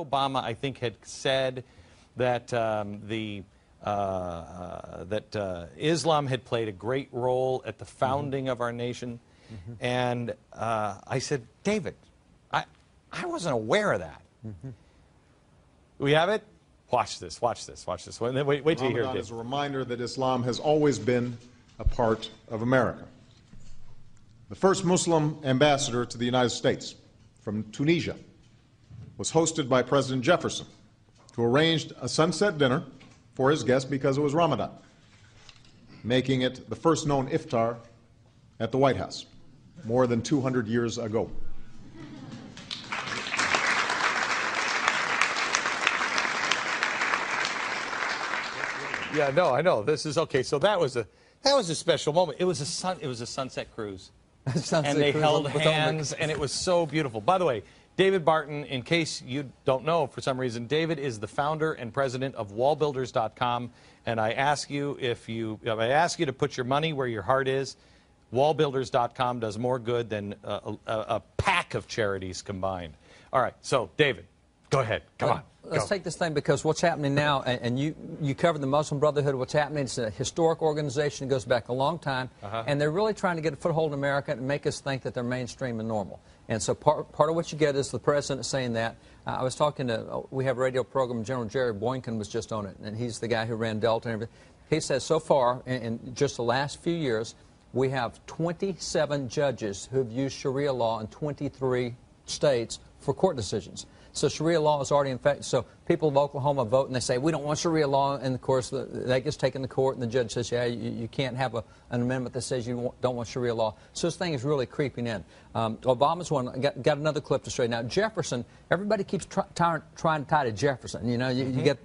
Obama, I think, had said that Islam had played a great role at the founding of our nation. And I said, David, I wasn't aware of that. We have it? Watch this, watch this, watch this. Wait till you hear it. Ramadan is a reminder that Islam has always been a part of America. The first Muslim ambassador to the United States from Tunisia was hosted by President Jefferson, who arranged a sunset dinner for his guests because it was Ramadan, making it the first known iftar at the White House more than 200 years ago. Yeah, no, I know. This is okay. So that was a special moment. It was a sunset cruise. And they held hands, and it was so beautiful. By the way, David Barton, in case you don't know for some reason, David is the founder and president of wallbuilders.com, and I ask you to put your money where your heart is. Wallbuilders.com does more good than a pack of charities combined. All right, so David, go ahead. Come on. Let's take this thing, because what's happening now, and you covered the Muslim Brotherhood. What's happening, it's a historic organization that goes back a long time, and they're really trying to get a foothold in America and make us think that they're mainstream and normal. And so part of what you get is the president saying that. I was talking to, we have a radio program, General Jerry Boykin was just on it, and he's the guy who ran Delta and everything. He says so far, in just the last few years, we have 27 judges who have used Sharia law in 23 states for court decisions. So Sharia law is already in fact. So people of Oklahoma vote and they say, we don't want Sharia law, and of course that gets taken to court, and the judge says, yeah, you can't have an amendment that says you don't want Sharia law. So this thing is really creeping in. Obama's one. Got another clip to show you. Now Jefferson, everybody keeps trying to tie to Jefferson. You know, you get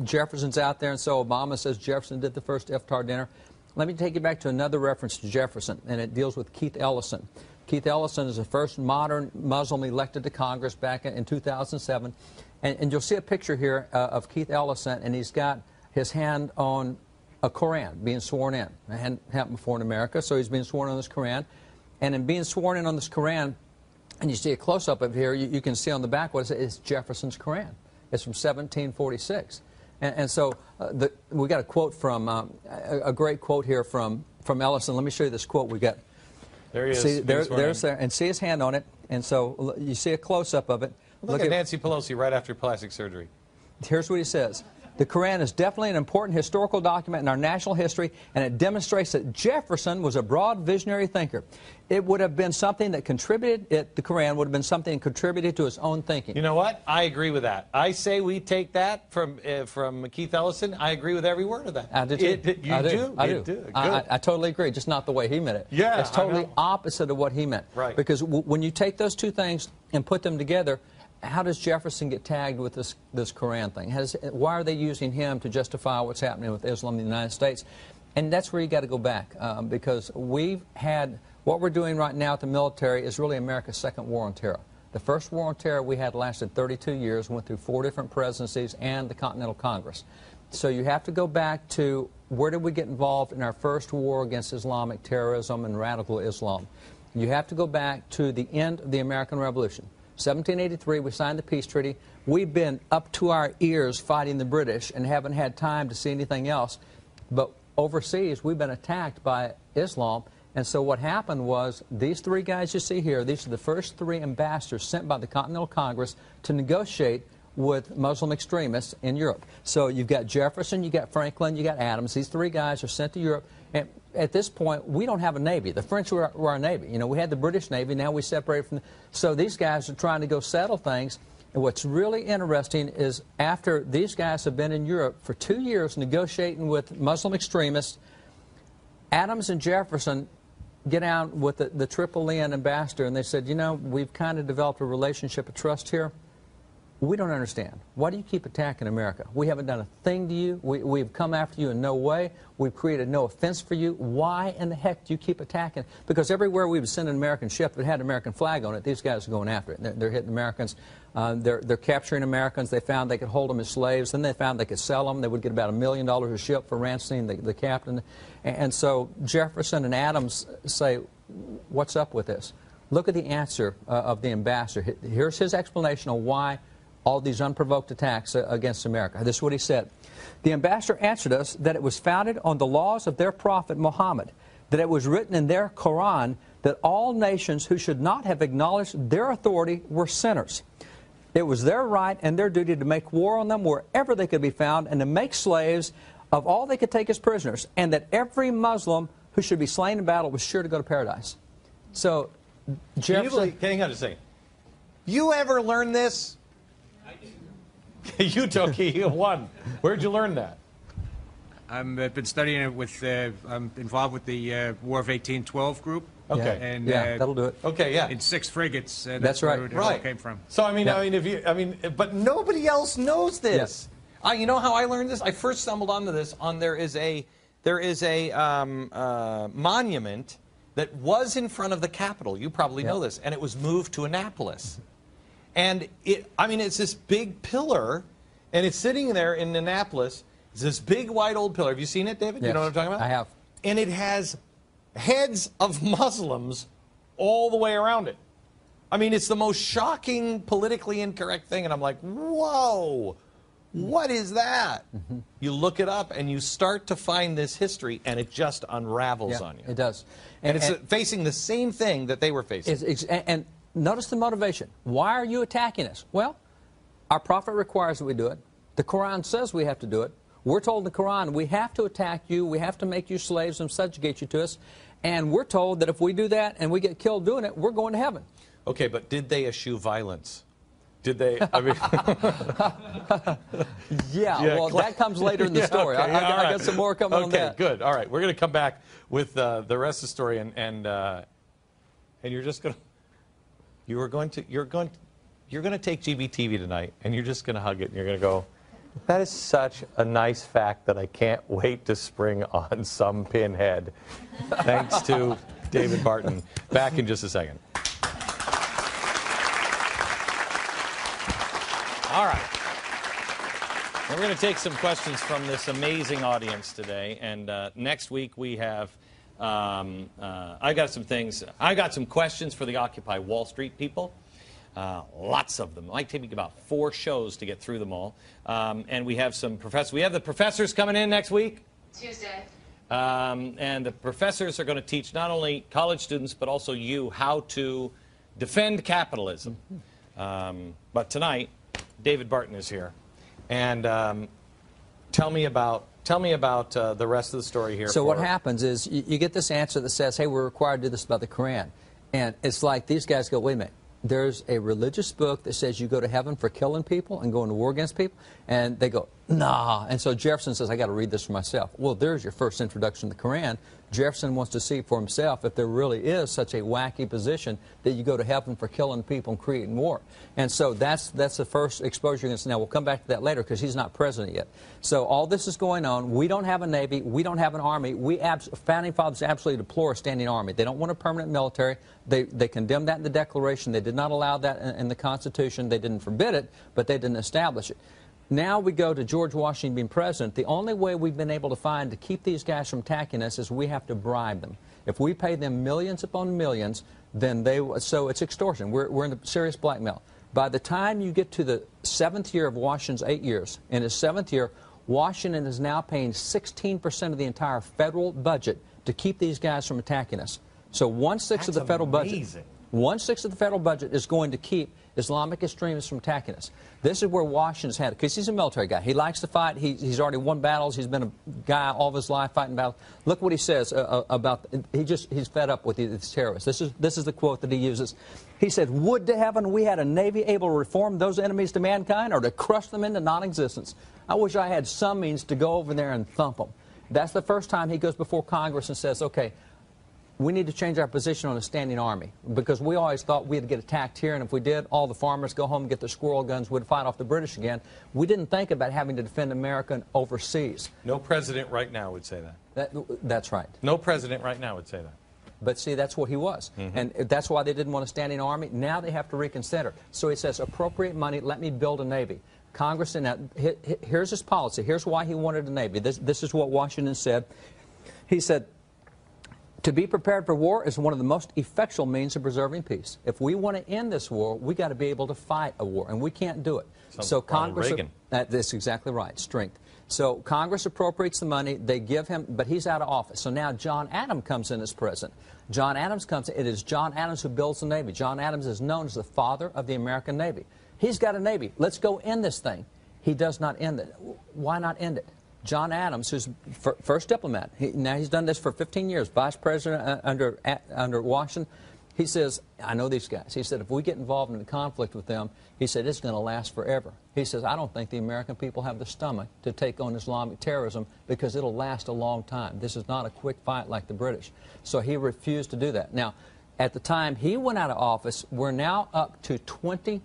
Jefferson's out there, and so Obama says Jefferson did the first iftar dinner. Let me take you back to another reference to Jefferson, and it deals with Keith Ellison. Keith Ellison is the first modern Muslim elected to Congress back in 2007. And you'll see a picture here of Keith Ellison, and he's got his hand on a Koran, being sworn in. It hadn't happened before in America, so he's being sworn on this Koran. And in being sworn in on this Koran, and you see a close-up of here, you can see on the back what it is. It's Jefferson's Koran. It's from 1746. And so we got a quote from, a great quote here from Ellison. Let me show you this quote we got. There he is. See, there's there, and see his hand on it. And so you see a close-up of it. Look at Nancy Pelosi right after plastic surgery. Here's what he says. The Koran is definitely an important historical document in our national history, and it demonstrates that Jefferson was a broad visionary thinker. It would have been something that contributed, the Koran would have been something that contributed to his own thinking. You know what? I agree with that. I say we take that from Keith Ellison. I agree with every word of that. I do too. I do. I totally agree, just not the way he meant it. Yeah, it's totally opposite of what he meant. Right. Because when you take those two things and put them together, how does Jefferson get tagged with this Koran thing? Why are they using him to justify what's happening with Islam in the United States? And that's where you got to go back, because we've had, what we're doing right now at the military is really America's second war on terror. The first war on terror we had lasted 32 years, went through 4 different presidencies and the Continental Congress. So you have to go back to where did we get involved in our first war against Islamic terrorism and radical Islam. You have to go back to the end of the American Revolution. 1783, we signed the peace treaty. We've been up to our ears fighting the British and haven't had time to see anything else. But overseas, we've been attacked by Islam. And so what happened was, these 3 guys you see here, these are the first 3 ambassadors sent by the Continental Congress to negotiate with Muslim extremists in Europe. So you've got Jefferson, you got Franklin, you got Adams. These 3 guys are sent to Europe. And at this point, we don't have a Navy. The French were our Navy. You know, we had the British Navy. Now we separated from so these guys are trying to go settle things. And what's really interesting is after these guys have been in Europe for 2 years negotiating with Muslim extremists, Adams and Jefferson get down with the Tripolitan ambassador, and they said, you know, we've kind of developed a relationship of trust here. We don't understand. Why do you keep attacking America? We haven't done a thing to you. We've come after you in no way. We've created no offense for you. Why in the heck do you keep attacking? Because everywhere we would send an American ship that had an American flag on it, these guys are going after it. They're hitting Americans. They're capturing Americans. They found they could hold them as slaves. Then they found they could sell them. They would get about $1 million a ship for ransoming the captain. And so Jefferson and Adams say, what's up with this? Look at the answer of the ambassador. Here's his explanation of why all these unprovoked attacks against America. This is what he said. The ambassador answered us that it was founded on the laws of their prophet Muhammad, that it was written in their Quran that all nations who should not have acknowledged their authority were sinners. It was their right and their duty to make war on them wherever they could be found and to make slaves of all they could take as prisoners, and that every Muslim who should be slain in battle was sure to go to paradise. So, Jefferson... Hang on a second. You ever learn this? I did. You, Toki, you won. Where'd you learn that? I've been studying it with, I'm involved with the War of 1812 group. Okay. And, yeah, that'll do it. Okay, yeah. In 6 frigates. That's right. Where it all came from. So, I mean, Yeah. but nobody else knows this. Yes. You know how I learned this? I first stumbled onto this there is a monument that was in front of the Capitol. You probably know this, and it was moved to Annapolis. And it's this big pillar, and it's sitting there in Annapolis. It's this big white old pillar. Have you seen it, David? Yes, You know what I'm talking about? I have. And it has heads of Muslims all the way around it. I mean, it's the most shocking, politically incorrect thing, and I'm like, whoa. What is that? Mm-hmm. You look it up and you start to find this history, and it just unravels on you. It does. And it's facing the same thing that they were facing. And notice the motivation. Why are you attacking us? Well, our prophet requires that we do it. The Quran says we have to do it. We're told in the Quran we have to attack you, we have to make you slaves and subjugate you to us. And we're told that if we do that and we get killed doing it, we're going to heaven. Okay, but did they eschew violence? Did they? I mean, well, that comes later in the story. Okay, I got some more coming on that. Okay, good. All right, we're going to come back with the rest of the story, and you're just going to you're going to take GBTV tonight, and you're just going to hug it, and you're going to go, that is such a nice fact that I can't wait to spring on some pinhead. Thanks to David Barton. Back in just a second. All right. We're going to take some questions from this amazing audience today. And next week we have, I got some questions for the Occupy Wall Street people. Lots of them. It might take me about 4 shows to get through them all. And we have some professors. We have the professors coming in next week. Tuesday. And the professors are going to teach not only college students, but also you how to defend capitalism. But tonight, David Barton is here, and tell me about the rest of the story here. So what happens is you get this answer that says, "Hey, we're required to do this about the Quran," and it's like these guys go, "Wait a minute. There's a religious book that says you go to heaven for killing people and going to war against people," and they go, "Nah." And so Jefferson says, "I got to read this for myself." Well, there's your first introduction to the Quran. Jefferson wants to see for himself if there really is such a wacky position that you go to heaven for killing people and creating war. And so that's the first exposure you're going to see. Now, we'll come back to that later because he's not president yet. So all this is going on. We don't have a Navy. We don't have an Army. Founding Fathers absolutely deplore a standing Army. They don't want a permanent military. They condemned that in the Declaration. They did not allow that in the Constitution. They didn't forbid it, but they didn't establish it. Now we go to George Washington being president. The only way we've been able to find to keep these guys from attacking us is we have to bribe them. If we pay them millions upon millions, then so it's extortion. We're in a serious blackmail. By the time you get to the 7th year of Washington's 8 years, in his 7th year, Washington is now paying 16% of the entire federal budget to keep these guys from attacking us. So 1/6 of the federal budget. 1/6 of the federal budget is going to keep Islamic extremists from attacking us. This is where Washington's had it, because he's a military guy. He likes to fight. He's already won battles. He's been a guy all of his life fighting battles. Look what he says about, he's fed up with these terrorists. This is the quote that he uses. He said, "Would to heaven we had a Navy able to reform those enemies to mankind or to crush them into non-existence. I wish I had some means to go over there and thump them." That's the first time he goes before Congress and says, okay, we need to change our position on a standing army, because we always thought we'd get attacked here, and if we did, all the farmers go home and get their squirrel guns, we'd fight off the British again. We didn't think about having to defend America overseas. No president right now would say that. That's right. No president right now would say that. But see, that's what he was. And that's why they didn't want a standing army. Now they have to reconsider. So he says, appropriate money, let me build a Navy. Congress, now, here's his policy. Here's why he wanted a Navy. This is what Washington said. He said, To be prepared for war is one of the most effectual means of preserving peace. If we want to end this war, we got to be able to fight a war, and we can't do it. So Congress, that's exactly right, strength. So Congress appropriates the money, they give him, but he's out of office. So now John Adams comes in as president. John Adams comes in, it is John Adams who builds the Navy. John Adams is known as the father of the American Navy. He's got a Navy. Let's go end this thing. He does not end it. Why not end it? John Adams, who's first diplomat, now he's done this for 15 years, vice president under Washington. He says, I know these guys. He said, if we get involved in a conflict with them, he said, it's going to last forever. He says, I don't think the American people have the stomach to take on Islamic terrorism because it'll last a long time. This is not a quick fight like the British. So he refused to do that. Now, at the time he went out of office, we're now up to 20%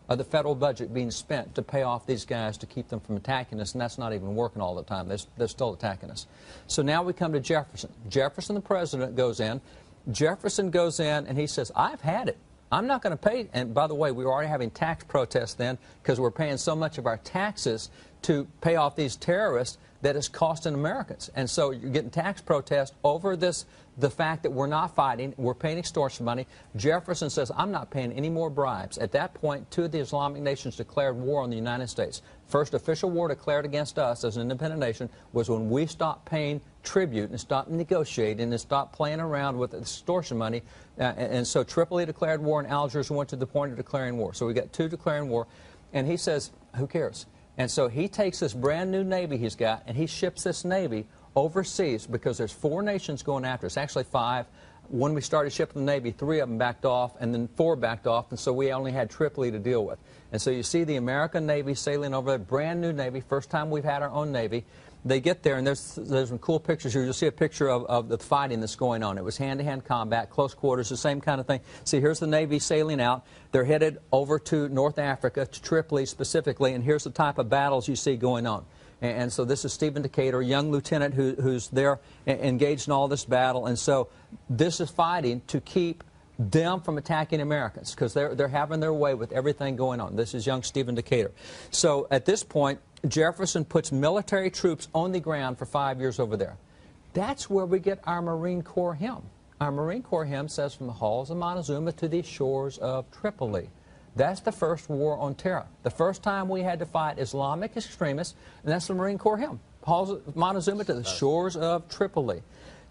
of the federal budget being spent to pay off these guys to keep them from attacking us, and that's not even working all the time. They're still attacking us. So now we come to Jefferson. Jefferson, the president, goes in. Jefferson goes in and he says, I've had it. I'm not going to pay. And by the way, we were already having tax protests then because we're paying so much of our taxes to pay off these terrorists that it's costing Americans. And so you're getting tax protests over this, the fact that we're not fighting, we're paying extortion money. Jefferson says, I'm not paying any more bribes. At that point, two of the Islamic nations declared war on the United States. First official war declared against us as an independent nation was when we stopped paying tribute and stopped negotiating and stopped playing around with extortion money. And so Tripoli declared war and Algiers went to the point of declaring war. So we got two declaring war. And he says, who cares? And so he takes this brand new Navy he's got and he ships this Navy overseas because there's 4 nations going after us, actually 5. When we started shipping the Navy, 3 of them backed off and then 4 backed off, and so we only had Tripoli to deal with. And so you see the American Navy sailing over there, brand new Navy, first time we've had our own Navy. They get there, and there's some cool pictures here. You'll see a picture of the fighting that's going on. It was hand-to-hand combat, close quarters, the same kind of thing. See, here's the Navy sailing out. They're headed over to North Africa, to Tripoli specifically, and here's the type of battles you see going on. And so this is Stephen Decatur, a young lieutenant who's there engaged in all this battle. And so this is fighting to keep them from attacking Americans because they're having their way with everything going on. This is young Stephen Decatur. So at this point, Jefferson puts military troops on the ground for 5 years over there. That's where we get our Marine Corps hymn. Our Marine Corps hymn says, from the halls of Montezuma to the shores of Tripoli. That's the first war on terror. The first time we had to fight Islamic extremists, and that's the Marine Corps hymn. Halls of Montezuma to the shores of Tripoli.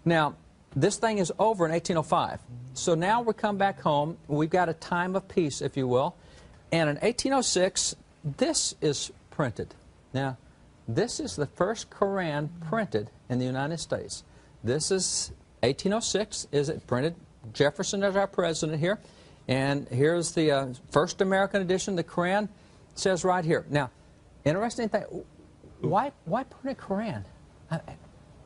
Now, this thing is over in 1805. So now we come back home. We've got a time of peace, if you will. And in 1806, this is printed. Now, this is the first Koran printed in the United States. This is 1806, is it printed? Jefferson is our president here. And here's the first American edition. The Koran says right here. Now, interesting thing, why print a Koran?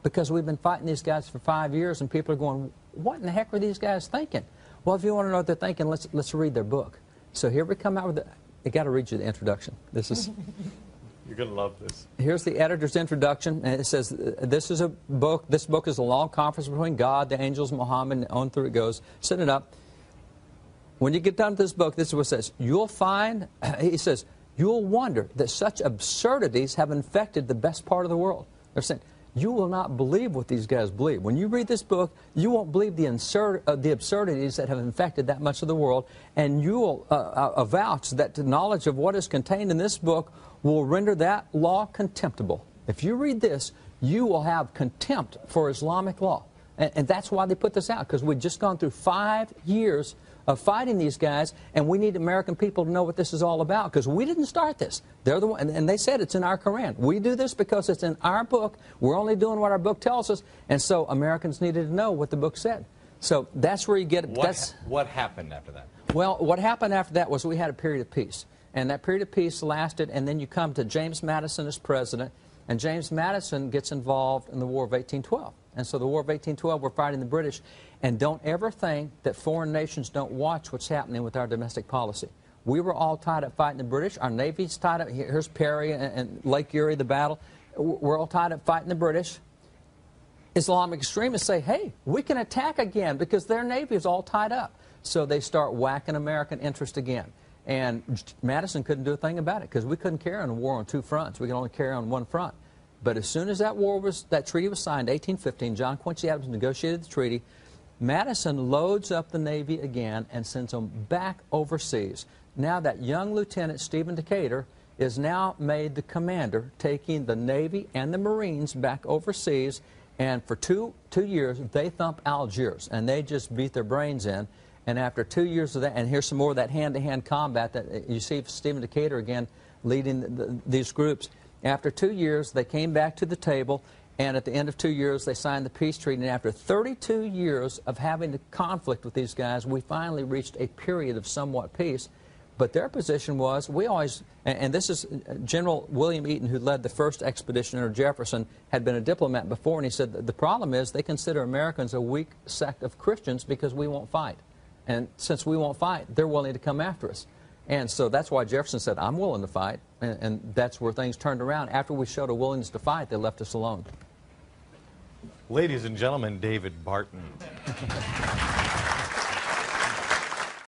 Because we've been fighting these guys for 5 years, and people are going, what in the heck are these guys thinking? Well, if you want to know what they're thinking, let's read their book. So here we come out with I got to read you the introduction. This is... You're going to love this. Here's the editor's introduction, and it says, this is a book. This book is a long conference between God, the angels, Muhammad, and on through it goes. Set it up. When you get done with this book, this is what it says. You'll find, he says, you'll wonder that such absurdities have infected the best part of the world. They're saying, you will not believe what these guys believe. When you read this book, you won't believe the absurdities that have infected that much of the world, and you will avouch that the knowledge of what is contained in this book will render that law contemptible. If you read this, you will have contempt for Islamic law. And that's why they put this out, because we've just gone through 5 years of fighting these guys, and we need American people to know what this is all about, because we didn't start this. They're the one, and they said it's in our Koran. We do this because it's in our book. We're only doing what our book tells us, and so Americans needed to know what the book said. So that's where you get it. What happened after that? Well, what happened after that was we had a period of peace, and that period of peace lasted, and then you come to James Madison as president, and James Madison gets involved in the War of 1812. And so the War of 1812, we're fighting the British. And don't ever think that foreign nations don't watch what's happening with our domestic policy. We were all tied up fighting the British. Our Navy's tied up. Here's Perry and Lake Erie, the battle. We're all tied up fighting the British. Islamic extremists say, hey, we can attack again because their Navy is all tied up. So they start whacking American interest again. And Madison couldn't do a thing about it because we couldn't carry on a war on 2 fronts. We could only carry on 1 front. But as soon as that treaty was signed, 1815, John Quincy Adams negotiated the treaty. Madison loads up the Navy again and sends them back overseas. Now that young Lieutenant Stephen Decatur is now made the commander, taking the Navy and the Marines back overseas. And for two years, they thump Algiers, and they just beat their brains in. And after 2 years of that, and here's some more of that hand-to-hand combat that you see Stephen Decatur again leading these groups. After 2 years, they came back to the table, and at the end of 2 years, they signed the peace treaty. And after 32 years of having a conflict with these guys, we finally reached a period of somewhat peace. But their position was, we always, and this is General William Eaton, who led the first expedition under Jefferson, had been a diplomat before, and he said the problem is they consider Americans a weak sect of Christians because we won't fight. And since we won't fight, they're willing to come after us. And so that's why Jefferson said, I'm willing to fight, and that's where things turned around. After we showed a willingness to fight, they left us alone. Ladies and gentlemen, David Barton.